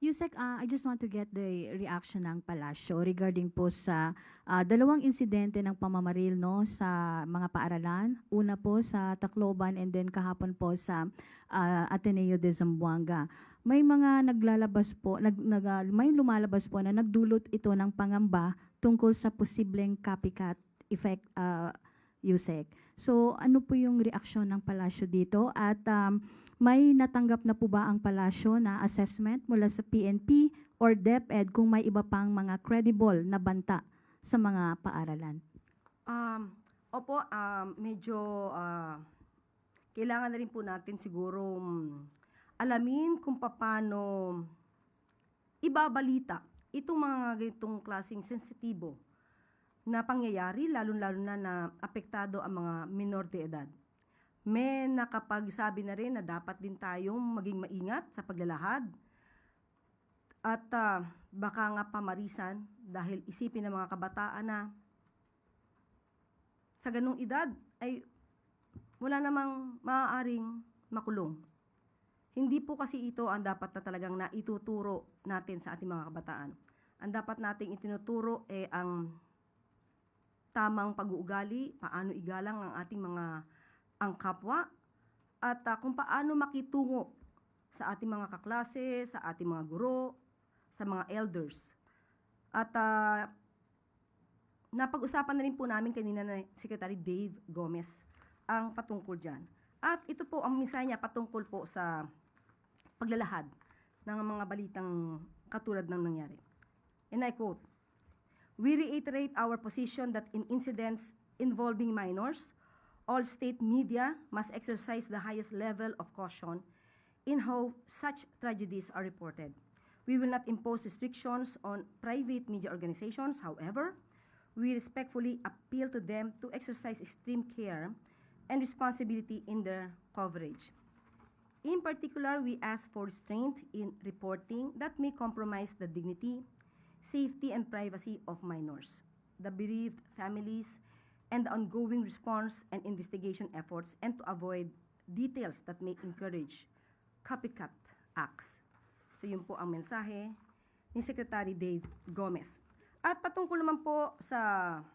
Yusek, I just want to get the reaction ng palasyo regarding po sa dalawang insidente ng pamamaril no sa mga paaralan. Una po sa Tacloban and then kahapon po sa Ateneo de Zamboanga. May mga naglalabas po, may lumalabas po na nagdulot ito ng pangamba tungkol sa posibleng copycat effect, Yusek. So ano po yung reaksyon ng palasyo dito at may natanggap na po ba ang palasyo na assessment mula sa PNP or DepEd kung may iba pang mga credible na banta sa mga paaralan? Opo, medyo kailangan na rin po natin siguro alamin kung paano ibabalita itong mga ganitong klaseng sensitibo na pangyayari, lalo-lalo na apektado ang mga minor de edad. May nakapagsabi na rin na dapat din tayong maging maingat sa paglalahad at baka nga pamarisan dahil isipin ng mga kabataan na sa ganung edad ay wala namang maaaring makulong. Hindi po kasi ito ang dapat na talagang naituturo natin sa ating mga kabataan. Ang dapat nating itinuturo ay ang tamang pag-uugali, paano igalang ang ating mga ang kapwa at kung paano makitungo sa ating mga kaklase, sa ating mga guro, sa mga elders. At napag-usapan na rin po namin kanina na Secretary Dave Gomez ang patungkol dyan. At ito po ang mensahe niya patungkol po sa paglalahad ng mga balitang katulad ng nangyari. And I quote, "We reiterate our position that in incidents involving minors, all state media must exercise the highest level of caution in how such tragedies are reported. We will not impose restrictions on private media organizations. However, we respectfully appeal to them to exercise extreme care and responsibility in their coverage. In particular, we ask for restraint in reporting that may compromise the dignity, safety, and privacy of minors, the bereaved families, and the ongoing response and investigation efforts, and to avoid details that may encourage copycat acts." So yun po ang mensahe ni Secretary Dave Gomez. At patungkol naman po sa